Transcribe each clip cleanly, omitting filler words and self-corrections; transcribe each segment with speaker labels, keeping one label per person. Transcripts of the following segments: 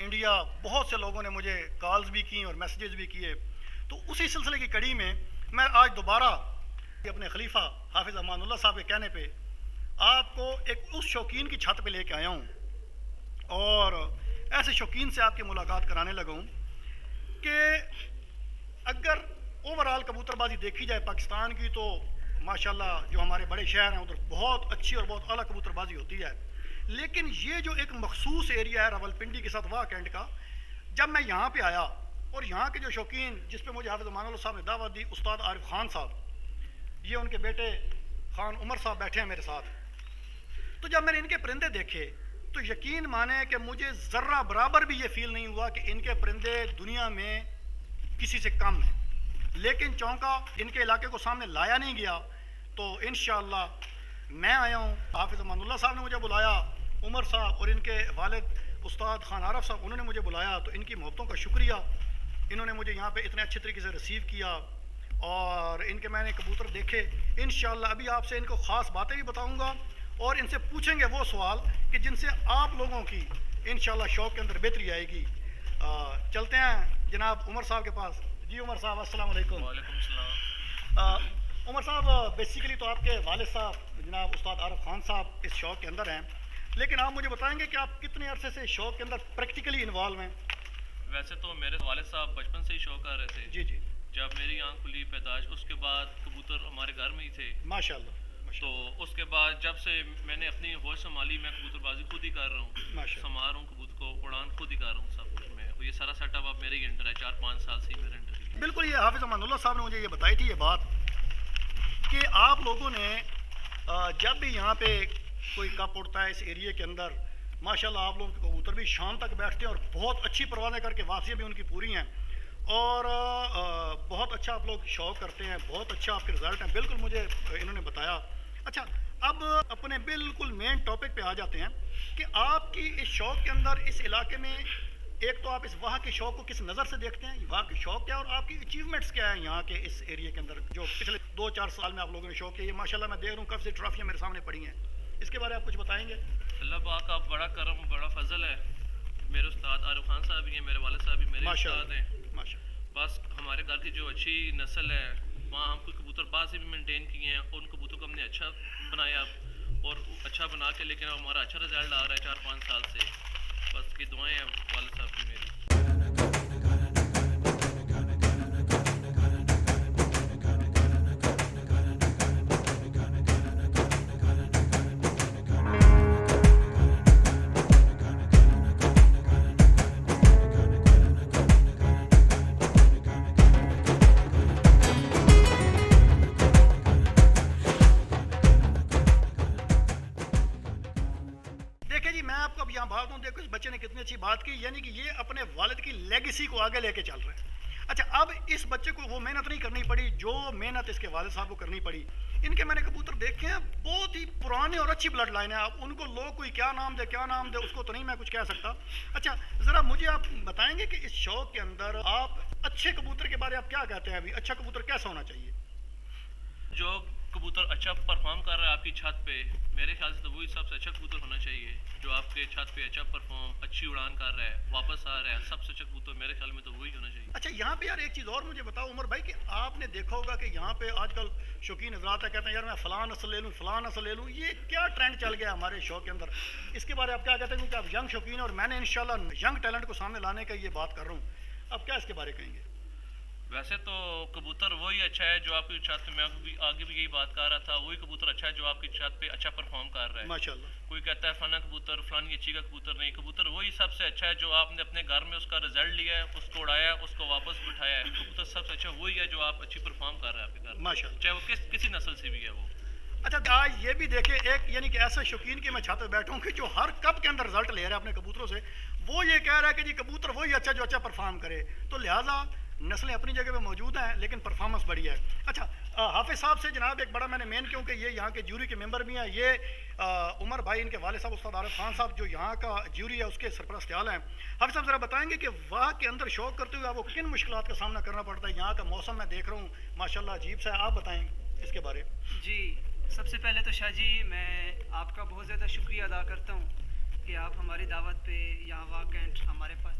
Speaker 1: India بہت سے لوگوں نے مجھے کالز بھی کی اور میسیجز بھی کیے. تو اسی سلسلے کی کڑی میں میں آج دوبارہ اپنے خلیفہ حافظ امان اللہ صاحب کے کہنے پہ آپ کو ایک اس شوقین کی چھت پہ لے کے آیا ہوں اور ایسے شوقین سے آپ کی ملاقات کرانے لگا ہوں کہ اگر اوورال کبوتر بازی دیکھی جائے پاکستان کی تو ماشاءاللہ جو ہمارے بڑے شہر ہیں ادھر بہت اچھی اور بہت اعلیٰ کبوتر بازی ہوتی ہے. لیکن یہ جو ایک مخصوص ایریا ہے راولپنڈی کے ساتھ واہ کینٹ کا، جب میں یہاں پہ آیا اور یہاں کے جو شوقین جس پہ مجھے حافظ امان اللہ صاحب نے دعوت دی، استاد عارف خان صاحب، یہ ان کے بیٹے خان عمر صاحب بیٹھے ہیں میرے ساتھ، تو جب میں نے ان کے پرندے دیکھے تو یقین مانے کہ مجھے ذرہ برابر بھی یہ فیل نہیں ہوا کہ ان کے پرندے دنیا میں کسی سے کم ہیں. لیکن چونکہ ان کے علاقے کو سامنے لایا نہیں گیا تو انشاءاللہ میں آیا ہوں. حافظ امان اللہ صاحب نے مجھے بلایا، عمر صاحب اور ان کے والد استاد خان عارف صاحب انہوں نے مجھے بلایا، تو ان کی محبتوں کا شکریہ. انہوں نے مجھے یہاں پہ اتنے اچھے طریقے سے ریسیو کیا اور ان کے میں نے کبوتر دیکھے. انشاءاللہ ابھی آپ سے ان کو خاص باتیں بھی بتاؤں گا اور ان سے پوچھیں گے وہ سوال کہ جن سے آپ لوگوں کی انشاءاللہ شوق کے اندر بہتری آئے گی. چلتے ہیں جناب عمر صاحب کے پاس. جی عمر صاحب السلام علیکم.
Speaker 2: وعلیکم السلام.
Speaker 1: عمر صاحب بیسیکلی تو آپ کے والد صاحب جناب استاد عارف خان صاحب اس شوق کے اندر ہیں، لیکن آپ مجھے بتائیں گے کہ آپ کتنے عرصے سے شوق کے اندر پریکٹیکلی انوالو ہیں؟
Speaker 2: ویسے تو میرے والد صاحب بچپن سے ہی شوق آ رہے تھے.
Speaker 1: جی جی
Speaker 2: جب میری آنکھ کھلی پیدائش اس کے بعد کبوتر ہمارے گھر میں ہی تھے.
Speaker 1: ماشاءاللہ.
Speaker 2: تو اس کے بعد جب سے میں نے اپنی ہوش سنبھالی میں کبوتر بازی خود ہی کر رہا ہوں،
Speaker 1: ماشاءاللہ.
Speaker 2: سنبھال رہا ہوں کبوتر کو، اڑان خود ہی کر رہا ہوں سب کچھ. میں یہ سارا سیٹ اپ اب میرے ہی انڈر ہے، 4-5 سال سے ہی میرے انڈر ہی.
Speaker 1: بالکل یہ حافظ امان اللہ صاحب نے مجھے یہ بتائی تھی یہ بات کہ آپ لوگوں نے جب بھی یہاں پہ کوئی کپ اڑتا ہے اس ایریے کے اندر ماشاءاللہ آپ لوگوں کے کبوتر بھی شام تک بیٹھتے ہیں اور بہت اچھی پروازیں کر کے واپسی بھی ان کی پوری ہیں اور بہت اچھا آپ لوگ شوق کرتے ہیں، بہت اچھا آپ کے رزلٹ ہیں. بالکل مجھے انہوں نے بتایا. اچھا اب اپنے بالکل مین ٹاپک پہ آ جاتے ہیں کہ آپ کی اس شوق کے اندر اس علاقے میں ایک تو آپ اس وہاں کے شوق کو کس نظر سے دیکھتے ہیں، وہاں کے شوق کیا اور آپ کی اچیومنٹس کیا ہیں یہاں کے اس ایریا کے اندر جو پچھلے 2-4 سال میں آپ لوگوں نے شوق کیا. یہ ماشاءاللہ میں دیکھ رہا ہوں کافی سی ٹرافیاں میرے سامنے پڑی ہیں، اس کے بارے میں آپ کچھ بتائیں گے؟
Speaker 2: اللہ پاک کا بڑا کرم بڑا فضل ہے. میرے استاد عارف خان صاحب بھی ہیں، میرے والد صاحب بھی میرے استاد ہیں. بس ہمارے گھر کی جو اچھی نسل ہے وہاں ہم کو کبوتر بازی بھی مینٹین کیے ہیں اور ان کبوتر کو ہم نے اچھا بنایا اور اچھا بنا کے لیکن ہمارا اچھا رزلٹ آ رہا ہے 4-5 سال سے. بس کی دعائیں ہیں والد صاحب کی میری.
Speaker 1: دیکھو اس بچے نے کتنی اچھی بات کی، یعنی کہ یہ اپنے والد کی لیگیسی کو آگے لے کے چل رہے ہیں. اچھا اب اس بچے کو وہ محنت نہیں کرنی پڑی جو محنت اس کے والد صاحب کو کرنی پڑی. ان کے میں نے کبوتر دیکھے ہیں بہت ہی پرانے اور اچھی بلڈ لائن ہے. اب ان کو لوگ کوئی کیا نام دے اس کو تو نہیں میں کچھ کہہ سکتا. اچھا ذرا مجھے آپ بتائیں گے کہ اس شوق کے اندر آپ اچھے کبوتر کے بارے آپ کیا کہتے ہیں؟ ابھی اچھا کبوتر کیسا ہونا چاہیے؟
Speaker 2: جو کبوتر اچھا پرفارم کر رہا ہے آپ کی چھت پہ، میرے خیال سے تو وہی سب سے اچھا کبوتر ہونا چاہیے جو آپ کے چھت پہ اچھا پرفارم اچھی اڑان کر رہا ہے واپس آ رہا ہے. سب سے اچھا کبوتر میرے خیال میں تو وہی ہونا چاہیے.
Speaker 1: اچھا یہاں پہ یار ایک چیز اور مجھے بتاؤ عمر بھائی کہ آپ نے دیکھا ہوگا کہ یہاں پہ آج کل شوقین حضرات کہتے ہیں یار میں فلاں نسل لے لوں فلاں نسل لے لوں. یہ کیا ٹرینڈ چل گیا ہمارے شوق کے اندر؟ اس کے بارے آپ کیا کہتے ہیں؟ کیونکہ آپ ینگ شوقین ہیں اور میں نے انشاءاللہ ینگ ٹیلنٹ کو سامنے لانے کا یہ بات کر رہا ہوں. آپ کیا اس کے بارے کہیں گے؟
Speaker 2: ویسے تو کبوتر وہی اچھا ہے جو آپ کی چھت پہ، میں آگے بھی یہی بات کر رہا تھا، وہی کبوتر اچھا ہے جو آپ کی چھت پہ اچھا پرفارم کر رہا ہے.
Speaker 1: ماشاءاللہ.
Speaker 2: کوئی کہتا ہے فلانا کبوتر فلانی اچھی کا کبوتر نہیں. کبوتر وہی سب سے اچھا ہے جو آپ نے اپنے گھر میں اس کا رزلٹ لیا ہے، اس کو اڑایا، اس کو واپس بٹھایا ہے. کبوتر سب سے اچھا وہی ہے جو آپ اچھی پرفارم کر رہے ہیں آپ کے گھر میں،
Speaker 1: ماشاءاللہ،
Speaker 2: چاہے وہ کسی نسل سے بھی ہے وہ.
Speaker 1: اچھا آج یہ بھی دیکھیں ایک یعنی کہ ایسا شوقین کہ میں چھت پہ بیٹھا ہوں کہ جو ہر کپ کے اندر رزلٹ لے رہا ہے اپنے کبوتروں سے، وہ یہ کہہ رہا ہے کہ جی کبوتر وہی اچھا جو اچھا پرفارم کرے. تو لہٰذا نسلیں اپنی جگہ پہ موجود ہیں لیکن پرفارمنس بڑی ہے. اچھا حافظ صاحب سے جناب ایک بڑا میں نے مین کیونکہ یہ یہاں کے جیوری کے ممبر بھی ہیں، یہ عمر بھائی ان کے والد صاحب استاد عارف خان صاحب جو یہاں کا جیوری ہے اس کے سرپرست ہیں. حافظ صاحب ذرا بتائیں گے کہ وہاں کے اندر شوق کرتے ہوئے آپ کو کن مشکلات کا سامنا کرنا پڑتا ہے؟ یہاں کا موسم میں دیکھ رہا ہوں ماشاءاللہ عجیب سا ہے، آپ بتائیں اس کے بارے.
Speaker 3: جی سب سے پہلے تو شاہ جی میں آپ کا بہت زیادہ شکریہ ادا کرتا ہوں کہ آپ ہماری دعوت پہ یہاں واہ کینٹ ہمارے پاس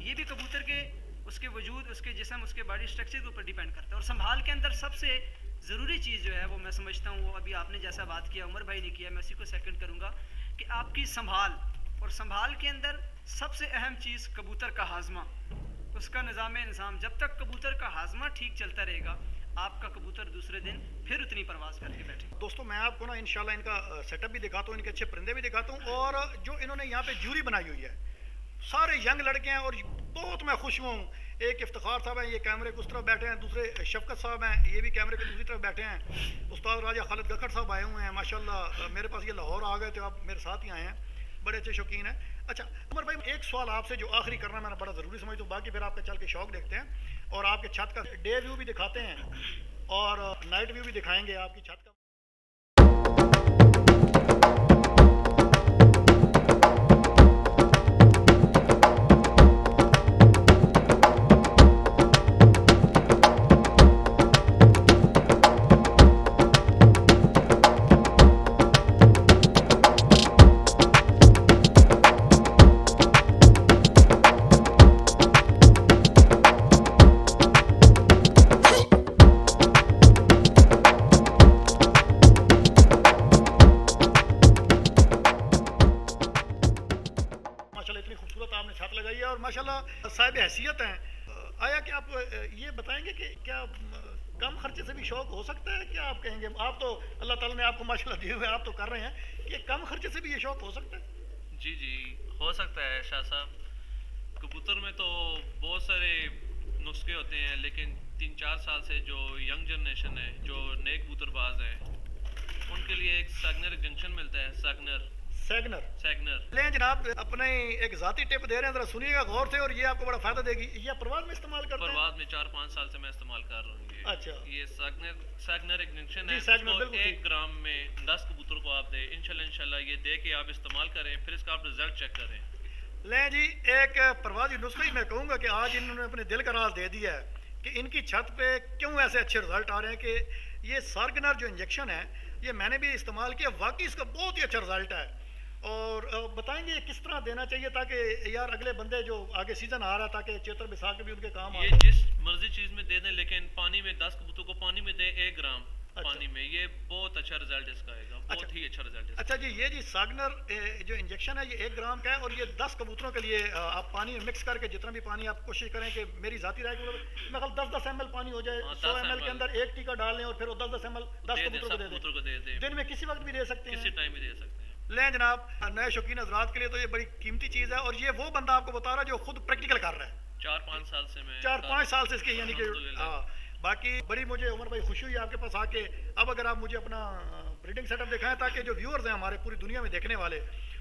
Speaker 3: یہ بھی کبوتر کے اس کے وجود، اس کے جسم، اس کے باڈی اسٹرکچر کے اوپر ڈیپینڈ کرتا ہے. اور سنبھال کے اندر سب سے ضروری چیز جو ہے وہ میں سمجھتا ہوں، وہ ابھی آپ نے جیسا بات کیا، عمر بھائی نے کیا، میں اسی کو سیکنڈ کروں گا کہ آپ کی سنبھال. اور سنبھال کے اندر سب سے اہم چیز کبوتر کا ہاضمہ، اس کا نظام انظام. جب تک کبوتر کا ہاضمہ ٹھیک چلتا رہے گا، آپ کا کبوتر دوسرے دن پھر اتنی پرواز کر کے بیٹھے.
Speaker 1: دوستوں میں آپ کو نا انشاءاللہ ان کا سیٹ اپ بھی دکھاتا ہوں، ان کے اچھے پرندے بھی دکھاتا ہوں، اور جو انہوں نے یہاں پہ جوری بنائی ہوئی ہے سارے ینگ لڑکے ہیں، اور بہت میں خوش ہوں. ایک افتخار صاحب ہیں، یہ کیمرے کو اس طرف بیٹھے ہیں، دوسرے شفقت صاحب ہیں، یہ بھی کیمرے کے دوسری طرف بیٹھے ہیں. استاد راجہ خالد گکھڑ صاحب آئے ہوئے ہیں ماشاءاللہ، میرے پاس یہ لاہور آ گئے تھے، آپ میرے ساتھ ہی آئے ہیں، بڑے اچھے شوقین ہیں. اچھا عمر بھائی، ایک سوال آپ سے جو آخری کرنا میں نے بڑا ضروری سمجھتا ہوں، باقی پھر آپ کا چل کے شوق دیکھتے ہیں، اور آپ کے چھت کا ڈے ویو بھی دکھاتے ہیں اور نائٹ ویو بھی دکھائیں گے آپ کی چھت کا. صاحب حیثیت ہیں، آیا کہ آپ یہ بتائیں گے کہ کیا کم خرچے سے بھی شوق ہو سکتا ہے؟ کیا آپ کہیں گے؟ آپ تو اللہ تعالیٰ نے آپ کو ماشاءاللہ دیے ہوئے، آپ تو کر رہے ہیں، کہ کم خرچے سے بھی یہ شوق ہو سکتا ہے؟
Speaker 2: جی جی ہو سکتا ہے شاہ صاحب. کبوتر میں تو بہت سارے نسخے ہوتے ہیں، لیکن 3-4 سال سے جو ینگ جنریشن ہے، جو نئے کبوتر باز ہیں، ان کے لیے ایک سیگنر جنکشن ملتا ہے. سیگنر
Speaker 1: لیں جناب، اپنے ایک ذاتی ٹپ دے رہے ہیں، ذرا سنیے گا غور سے، اور یہ آپ کو بڑا فائدہ دے گی. یہ پرواز میں استعمال کرتے ہیں؟
Speaker 2: پرواز میں 4-5 سال سے میں استعمال کر رہا ہوں.
Speaker 1: اچھا،
Speaker 2: یہ سیگنر ایک جنکشن ہے.
Speaker 1: بالکل
Speaker 2: 1 گرام میں 10 کبوتر کو آپ دیں، انشاءاللہ یہ دے کے آپ استعمال کریں، پھر اس کا آپ رزلٹ چیک کریں.
Speaker 1: لیں جی، ایک پروازی نسخہ ہی میں کہوں گا کہ آج انہوں نے اپنے دل کا راز دے دیا ہے کہ ان کی چھت پہ کیوں ایسے اچھے رزلٹ آ رہے ہیں. کہ یہ سارگنر جو انجیکشن ہے، یہ میں نے بھی استعمال کیا، واقعی اس کا بہت ہی اچھا رزلٹ ہے. اور بتائیں گے کس طرح دینا چاہیے تاکہ یار اگلے بندے جو آگے سیزن آ رہا ہے تاکہ چیتر بسا کے بھی ان کے کام آ.
Speaker 2: یہ جس مرضی چیز میں دے دیں، لیکن پانی میں 10 کبوتر کو پانی میں دیں 1 گرام پانی میں، یہ بہت اچھا رزلٹ اس کا آئے گا، بہت ہی اچھا رزلٹ.
Speaker 1: اچھا جی، یہ جی ساگنر جو انجیکشن ہے یہ 1 گرام کا ہے، اور یہ 10 کبوتروں کے لیے آپ پانی میں مکس کر کے جتنا بھی پانی آپ کوشش کریں کہ میری ذاتی رائے میں 10 ml پانی ہو جائے، 100 ml کے اندر 1 ٹیکا ڈال لیں، اور پھر وہ 10 ml 10 کبوتروں کو دے دیں. دن میں کسی وقت بھی دے سکتے ہیں،
Speaker 2: کسی ٹائم بھی دے سکتے ہیں.
Speaker 1: لیں جناب، نئے شوقین حضرات کے لیے تو یہ بڑی قیمتی چیز ہے، اور یہ وہ بندہ آپ کو بتا رہا ہے جو خود پریکٹیکل کر رہا ہے.
Speaker 2: 4-5 سال سے میں
Speaker 1: 4-5 سال سے اس کے، یعنی کہ ہاں. باقی بڑی مجھے عمر بھائی خوشی ہوئی آپ کے پاس آ کے. اب اگر آپ مجھے اپنا بریڈنگ سیٹ اپ دکھائیں تاکہ جو ویورز ہیں ہمارے پوری دنیا میں دیکھنے والے،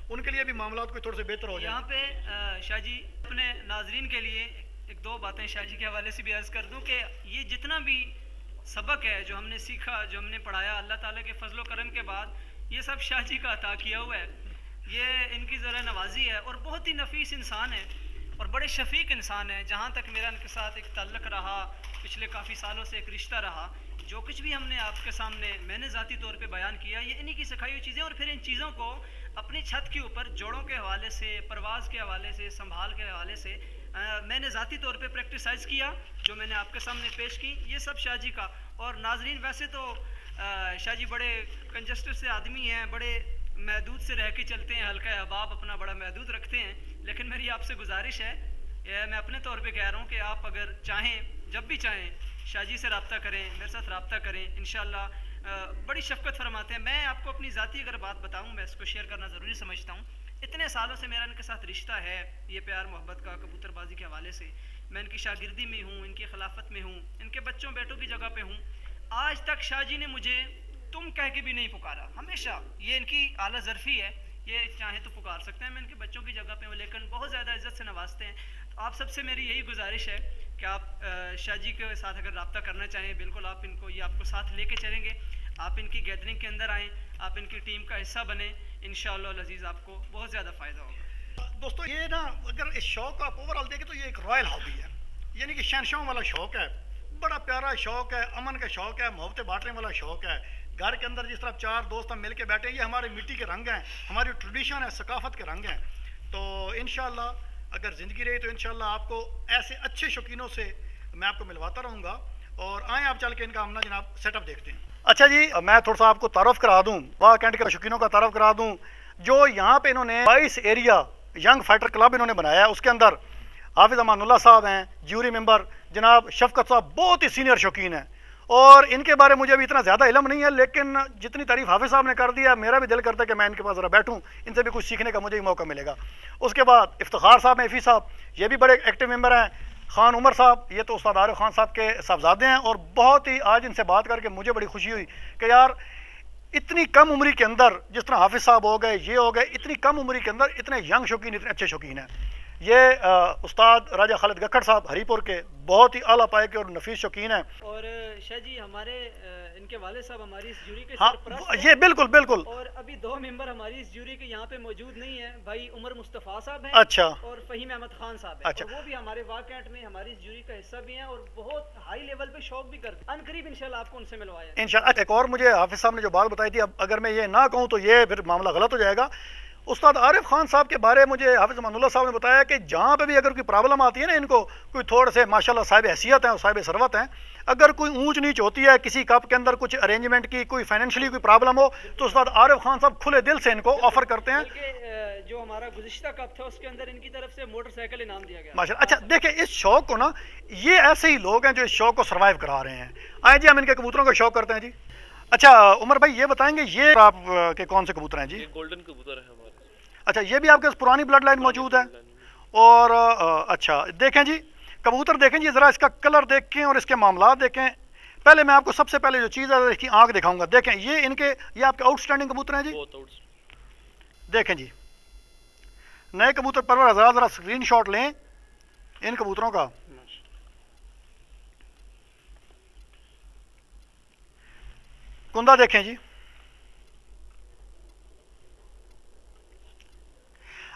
Speaker 1: ان کے لیے بھی معاملات کوئی تھوڑے سے بہتر ہو جائیں.
Speaker 3: یہاں پہ شاہ جی اپنے ناظرین کے لیے 1-2 باتیں شاہ جی کے حوالے سے بھی عرض کر دوں کہ یہ جتنا بھی سبق ہے جو ہم نے سیکھا، جو ہم نے پڑھایا، اللہ تعالیٰ کے فضل و کرم کے بعد یہ سب شاہ جی کا عطا کیا ہوا ہے. یہ ان کی ذرا نوازی ہے، اور بہت ہی نفیس انسان ہے اور بڑے شفیق انسان ہے. جہاں تک میرا ان کے ساتھ ایک تعلق رہا، پچھلے کافی سالوں سے ایک رشتہ رہا، جو کچھ بھی ہم نے آپ کے سامنے میں نے ذاتی طور پہ بیان کیا، یہ انہی کی سکھائی ہوئی چیزیں. اور پھر ان چیزوں کو اپنی چھت کے اوپر جوڑوں کے حوالے سے، پرواز کے حوالے سے، سنبھال کے حوالے سے میں نے ذاتی طور پہ پریکٹیسائز کیا، جو میں نے آپ کے سامنے پیش کی. یہ سب شاہ جی کا. اور ناظرین، ویسے تو شاہ جی بڑے کنجسٹڈ سے آدمی ہیں، بڑے محدود سے رہ کے چلتے ہیں، حلقہ احباب اپنا بڑا محدود رکھتے ہیں، لیکن میری آپ سے گزارش ہے، میں اپنے طور پہ کہہ رہا ہوں کہ آپ اگر چاہیں، جب بھی چاہیں، شاہ جی سے رابطہ کریں، میرے ساتھ رابطہ کریں. انشاءاللہ بڑی شفقت فرماتے ہیں. میں آپ کو اپنی ذاتی اگر بات بتاؤں، میں اس کو شیئر کرنا ضروری سمجھتا ہوں. اتنے سالوں سے میرا ان کے ساتھ رشتہ ہے، یہ پیار محبت کا، کبوتر بازی کے حوالے سے. میں ان کی شاگردی میں ہوں، ان کی خلافت میں ہوں، ان کے بچوں بیٹوں کی جگہ پہ ہوں. آج تک شاہ جی نے مجھے تم کہہ کے بھی نہیں پکارا. ہمیشہ یہ ان کی اعلیٰ ظرفی ہے، یہ چاہیں تو پکار سکتے ہیں، میں ان کے بچوں کی جگہ پہ ہوں، لیکن بہت زیادہ عزت سے نوازتے ہیں. تو آپ سب سے میری یہی گزارش ہے کہ آپ شاہ جی کے ساتھ اگر رابطہ کرنا چاہیں، بالکل آپ ان کو، یہ آپ کو ساتھ لے کے چلیں گے. آپ ان کی گیدرنگ کے اندر آئیں، آپ ان کی ٹیم کا حصہ بنیں، انشاءاللہ العزیز آپ کو بہت زیادہ فائدہ ہوگا.
Speaker 1: دوستو یہ نا، اگر اس شوق کو آپ اوور آل دیکھیں تو یہ ایک رائل ہابی ہے، یعنی کہ شہنشاہوں والا شوق ہے. بڑا پیارا شوق ہے، امن کا شوق ہے، محبت بانٹنے والا شوق ہے. گھر کے اندر جس طرح 4 دوست ہم مل کے بیٹھے ہیں، یہ ہماری مٹی کے رنگ ہیں، ہماری ٹریڈیشن ہے، ثقافت کے رنگ ہیں. تو انشاءاللہ اگر زندگی رہی تو انشاءاللہ آپ کو ایسے اچھے شوقینوں سے میں آپ کو ملواتا رہوں گا. اور آئیں آپ چل کے ان کا ہم جناب سیٹ اپ دیکھتے ہیں. اچھا جی, میں تھوڑا سا آپ کو تعارف کرا دوں, واہ کینٹ کے شوقینوں کا تعارف کرا دوں. جو یہاں پہ انہوں نے 22 ایریا ینگ فائٹر کلب انہوں نے بنایا ہے, اس کے اندر حافظ امان اللہ صاحب ہیں, جیوری ممبر جناب شفقت صاحب بہت ہی سینئر شوقین ہیں, اور ان کے بارے مجھے ابھی اتنا زیادہ علم نہیں ہے, لیکن جتنی تعریف حافظ صاحب نے کر دیا میرا بھی دل کرتا ہے کہ میں ان کے پاس ذرا بیٹھوں, ان سے بھی کچھ سیکھنے کا مجھے بھی موقع ملے گا. اس کے بعد افتخار صاحب ہیں, ایفی صاحب, یہ بھی بڑے ایکٹیو ممبر ہیں. خان عمر صاحب, یہ تو استاد عارف خان صاحب کے صاحبزادے ہیں, اور بہت ہی آج ان سے بات کر کے مجھے بڑی خوشی ہوئی کہ یار اتنی کم عمری کے اندر جس طرح حافظ صاحب ہو گئے, یہ ہو گئے, اتنی کم عمری کے اندر اتنے ینگ شوقین, اتنے اچھے شوقین ہیں. یہ استاد راجہ خالد گکھڑ صاحب ہری پور کے بہت ہی اعلیٰ پائے کے اور نفیس شوقین ہیں.
Speaker 3: اور شاہ جی ہمارے ان کے والد صاحب ہماری اس جوری کے
Speaker 1: ہاں
Speaker 3: سرپرست ہیں.
Speaker 1: یہ بالکل بالکل.
Speaker 3: اور ابھی 2 ممبر ہماری اس جوری کے یہاں پہ موجود نہیں ہیں, بھائی عمر مصطفیٰ صاحب ہیں
Speaker 1: اچھا,
Speaker 3: اور فہیم احمد خان صاحب ہیں.
Speaker 1: اچھا.
Speaker 3: اور وہ بھی ہمارے واقعات میں ہماری اس جوری کا حصہ بھی ہیں اور بہت ہائی لیول پہ شوق بھی کرتے ہیں. ان قریب انشاءاللہ آپ کو ان سے ملوایا ہے
Speaker 1: انشاءاللہ. ایک اور مجھے حافظ صاحب نے جو بات بتائی تھی, اب اگر میں یہ نہ کہوں تو یہ پھر معاملہ غلط ہو جائے گا. استاد عارف خان صاحب کے بارے مجھے حافظ امان اللہ صاحب نے بتایا کہ جہاں پہ بھی اگر کوئی پرابلم آتی ہے نا, ان کو کوئی تھوڑے سے ماشاءاللہ صاحب حیثیت ہیں اور صاحب ثروت ہیں, اگر کوئی اونچ نیچ ہوتی ہے کسی کپ کے اندر, کچھ ارینجمنٹ کی, کوئی فائنینشلی کوئی پرابلم ہو, تو استاد عارف خان صاحب کھلے دل سے ان کو آفر کرتے ہیں.
Speaker 3: بلکہ جو ہمارا گزشتہ کپ تھا اس کے اندر ان کی طرف سے موٹر سائیکل انعام دیا گیا.
Speaker 1: ماشاءاللہ. اچھا دیکھیں, اس شوق کو نا, یہ ایسے ہی لوگ ہیں جو اس شوق کو سروائیو کرا رہے ہیں. آئیں جی ہم ان کے کبوتروں کا شوق کرتے ہیں جی. اچھا عمر بھائی یہ بتائیں گے یہ آپ کے کون سے کبوتر ہیں جی؟
Speaker 2: گولڈن کبوتر ہے ہمارے.
Speaker 1: اچھا, یہ بھی آپ کے پرانی بلڈ لائن موجود ہے. اور اچھا دیکھیں جی کبوتر, دیکھیں جی ذرا اس کا کلر دیکھیں اور اس کے معاملات دیکھیں. پہلے میں آپ کو سب سے پہلے جو چیز ہے اس کی آنکھ دکھاؤں گا. دیکھیں یہ ان کے, یہ آپ کے آؤٹ اسٹینڈنگ کبوتر ہیں جی. دیکھیں جی نئے کبوتر پرور حضرات, ذرا اسکرین شاٹ لیں ان کبوتروں کا. کندہ دیکھیں جی.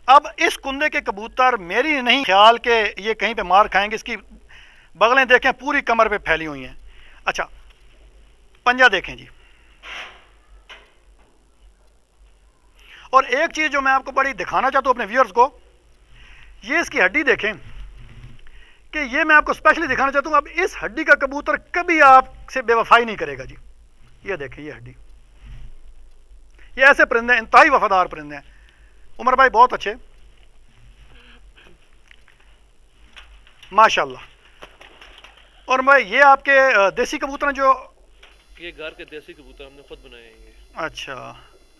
Speaker 1: اب اس کندے کے کبوتر میری نہیں خیال کہ یہ کہیں پہ مار کھائیں گے. اس کی بغلیں دیکھیں پوری کمر پہ پھیلی ہوئی ہیں. اچھا پنجہ دیکھیں جی. اور ایک چیز جو میں آپ کو بڑی دکھانا چاہتا ہوں اپنے ویورز کو, یہ اس کی ہڈی دیکھیں کہ یہ میں آپ کو اسپیشلی دکھانا چاہتا ہوں. اب اس ہڈی کا کبوتر کبھی آپ سے بے وفائی نہیں کرے گا جی. یہ دیکھیں یہ ہڈی, یہ ایسے پرندے انتہائی وفادار پرندے ہیں. عمر بھائی بہت اچھے ماشاءاللہ. اور بھائی یہ آپ کے دیسی کبوتر ہیں جو,
Speaker 2: یہ گھر کے دیسی کبوتر ہم نے خود بنائے ہیں.
Speaker 1: اچھا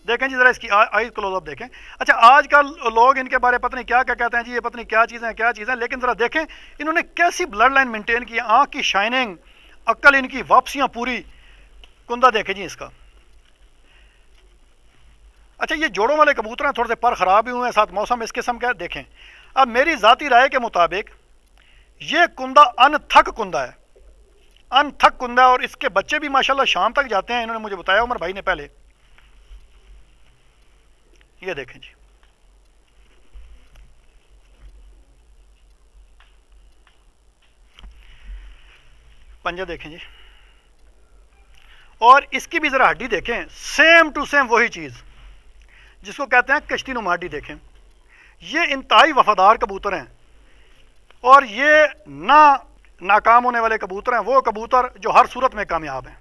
Speaker 1: دیکھیں جی ذرا اس کی آئی کلوز اپ دیکھیں. اچھا آج کل لوگ ان کے بارے پتہ نہیں کیا کیا کہتے ہیں جی, یہ پتہ نہیں کیا چیزیں, لیکن ذرا دیکھیں انہوں نے کیسی بلڈ لائن مینٹین کی, آنکھ کی شائننگ, عقل ان کی, واپسیاں پوری. کندہ دیکھیں جی اس کا. اچھا یہ جوڑوں والے کبوتر ہیں, تھوڑے سے پر خراب بھی ہوئے ہیں, ساتھ موسم اس قسم کا ہے. دیکھیں اب میری ذاتی رائے کے مطابق یہ کندہ ان تھک کندہ ہے, ان تھک کندہ ہے, اور اس کے بچے بھی ماشاءاللہ شام تک جاتے ہیں. انہوں نے مجھے بتایا عمر بھائی نے پہلے. یہ دیکھیں جی پنجہ دیکھیں جی. اور اس کی بھی ذرا ہڈی دیکھیں, سیم ٹو سیم وہی چیز جس کو کہتے ہیں کشتی نما ہڈی. دیکھیں یہ انتہائی وفادار کبوتر ہیں, اور یہ نہ ناکام ہونے والے کبوتر ہیں, وہ کبوتر جو ہر صورت میں کامیاب ہیں.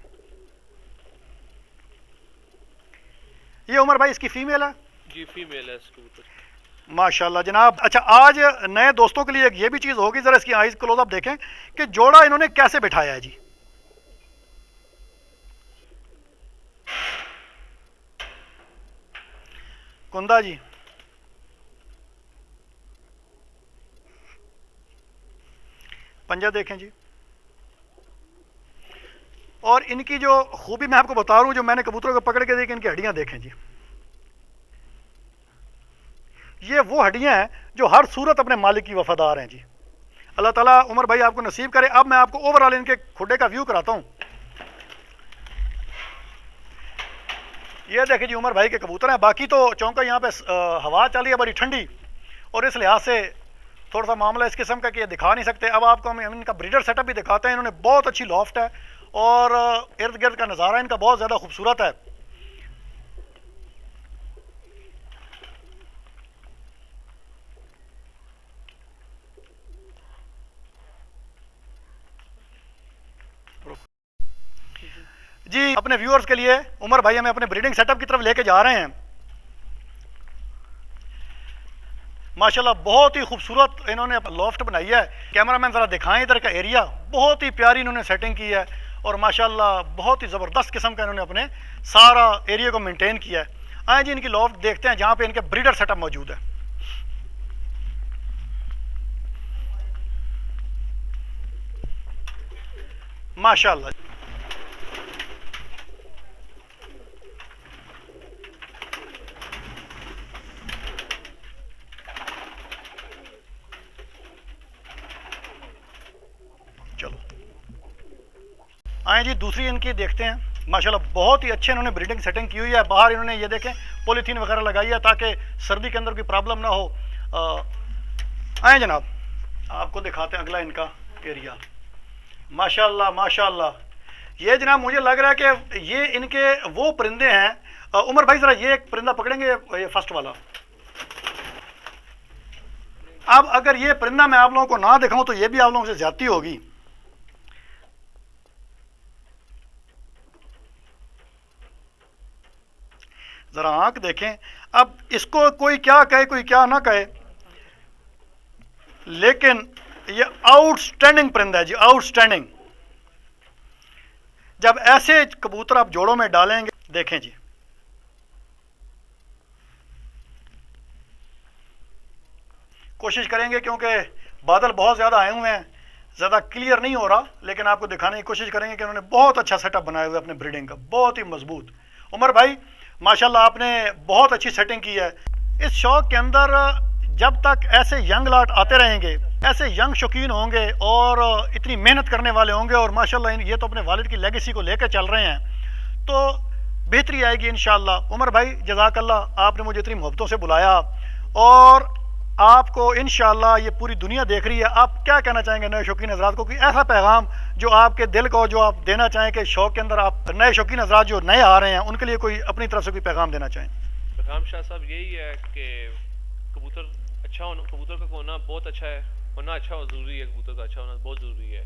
Speaker 1: یہ عمر بھائی اس کی فیمیل ہے
Speaker 2: جی, فیمیل ہے اس کبوتر
Speaker 1: ماشاءاللہ جناب. اچھا آج نئے دوستوں کے لیے ایک یہ بھی چیز ہوگی, ذرا اس کی آئیز کلوز اپ دیکھیں کہ جوڑا انہوں نے کیسے بٹھایا ہے جی. کندہ جی پنجہ دیکھیں جی. اور ان کی جو خوبی میں آپ کو بتا رہا ہوں, جو میں نے کبوتروں کو پکڑ کے دیکھی, ان کی ہڈیاں دیکھیں جی. یہ وہ ہڈیاں ہیں جو ہر صورت اپنے مالک کی وفادار ہیں جی. اللہ تعالیٰ عمر بھائی آپ کو نصیب کرے. اب میں آپ کو اوور آل ان کے کھڈے کا ویو کراتا ہوں. یہ دیکھیں جی عمر بھائی کے کبوتر ہیں. باقی تو چونکہ یہاں پہ ہوا چل رہی ہے بڑی ٹھنڈی, اور اس لحاظ سے تھوڑا سا معاملہ اس قسم کا کہ یہ دکھا نہیں سکتے. اب آپ کو ہم ان کا بریڈر سیٹ اپ بھی دکھاتے ہیں. انہوں نے بہت اچھی لافٹ ہے, اور ارد گرد کا نظارہ ان کا بہت زیادہ خوبصورت ہے. جی اپنے ویورز کے لیے عمر بھائی ہمیں اپنے بریڈنگ سیٹ اپ کی طرف لے کے جا رہے ہیں. ماشاءاللہ بہت ہی خوبصورت انہوں نے لافٹ بنائی ہے. کیمرہ مین ذرا دکھائیں ادھر کا ایریا, بہت ہی پیاری انہوں نے سیٹنگ کی ہے اور ماشاءاللہ بہت ہی زبردست قسم کا انہوں نے اپنے سارا ایریا کو مینٹین کیا ہے. آئیں جی ان کی لافٹ دیکھتے ہیں جہاں پہ ان کے بریڈر سیٹ اپ موجود ہے. ماشاءاللہ چلو آئیں جی دوسری ان کی دیکھتے ہیں. ماشاءاللہ بہت ہی اچھے انہوں نے بریڈنگ سیٹنگ کی ہوئی ہے. باہر انہوں نے یہ دیکھیں پولیتھین وغیرہ لگائی ہے تاکہ سردی کے اندر کوئی پرابلم نہ ہو. آئیں جناب آپ کو دکھاتے ہیں اگلا ان کا ایریا. ماشاءاللہ ماشاءاللہ یہ جناب مجھے لگ رہا ہے کہ یہ ان کے وہ پرندے ہیں. عمر بھائی ذرا یہ ایک پرندہ پکڑیں گے, یہ فرسٹ والا. اب اگر یہ پرندہ میں آپ لوگوں کو نہ دکھاؤں تو یہ بھی آپ لوگوں سے زیادتی ہوگی. ذرا آنکھ دیکھیں. اب اس کو کوئی کیا کہے کوئی کیا نہ کہے, لیکن یہ آؤٹ سٹینڈنگ پرندہ ہے جی, آؤٹ سٹینڈنگ. جب ایسے کبوتر آپ جوڑوں میں ڈالیں گے دیکھیں جی کوشش کریں گے کیونکہ بادل بہت زیادہ آئے ہوئے ہیں, زیادہ کلیئر نہیں ہو رہا, لیکن آپ کو دکھانے کی کوشش کریں گے کہ انہوں نے بہت اچھا سیٹ اپ بنایا ہوا ہے اپنے بریڈنگ کا, بہت ہی مضبوط. عمر بھائی ماشاءاللہ آپ نے بہت اچھی سیٹنگ کی ہے. اس شوق کے اندر جب تک ایسے ینگ لاٹ آتے رہیں گے, ایسے ینگ شوقین ہوں گے اور اتنی محنت کرنے والے ہوں گے, اور ماشاءاللہ یہ تو اپنے والد کی لیگیسی کو لے کے چل رہے ہیں, تو بہتری آئے گی انشاءاللہ. عمر بھائی جزاک اللہ, آپ نے مجھے اتنی محبتوں سے بلایا اور آپ کو انشاءاللہ یہ پوری دنیا دیکھ رہی ہے. آپ کیا کہنا چاہیں گے نئے شوقین حضرات کو, کوئی ایسا پیغام جو آپ کے دل کو جو آپ دینا چاہیں کہ شوق کے اندر آپ نئے شوقین حضرات جو نئے آ رہے ہیں ان کے لیے کوئی اپنی طرف سے کوئی پیغام دینا چاہیں؟
Speaker 2: پیغام شاہ صاحب یہی ہے کہ کبوتر اچھا ہونا, کبوتر کا ہونا بہت اچھا ہے, ہونا اچھا اور ضروری ہے. کبوتر کا اچھا ہونا بہت ضروری ہے.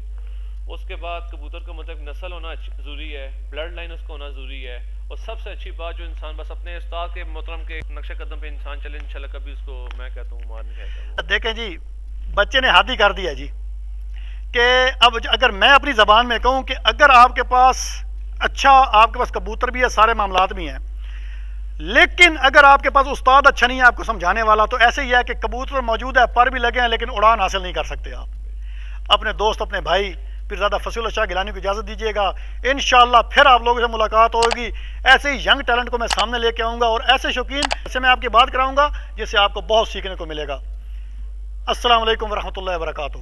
Speaker 2: اس کے بعد کبوتر کا مطلب نسل ہونا ضروری ہے, بلڈ لائن اس کا ہونا ضروری ہے, اور سب سے اچھی بات جو انسان بس اپنے استاد کے محترم کے نقشہ قدم پہ انسان چلے, انشاءاللہ کبھی اس کو میں کہتا ہوں مار نہیں کہتا.
Speaker 1: دیکھیں جی بچے نے ہاتھ ہی کر دیا جی کہ اب اگر میں اپنی زبان میں کہوں کہ اگر آپ کے پاس اچھا, آپ کے پاس کبوتر بھی ہے, سارے معاملات بھی ہیں, لیکن اگر آپ کے پاس استاد اچھا نہیں ہے آپ کو سمجھانے والا, تو ایسے ہی ہے کہ کبوتر موجود ہے, پر بھی لگے ہیں, لیکن اڑان حاصل نہیں کر سکتے آپ. اپنے دوست اپنے بھائی پیرزادہ فصیل اللہ شاہ گیلانی کو اجازت دیجیے گا. انشاءاللہ پھر آپ لوگوں سے ملاقات ہوگی. ایسے ہی ینگ ٹیلنٹ کو میں سامنے لے کے آؤں گا اور ایسے شوقین سے میں آپ کی بات کراؤں گا جس سے آپ کو بہت سیکھنے کو ملے گا. السلام علیکم ورحمۃ اللہ وبرکاتہ.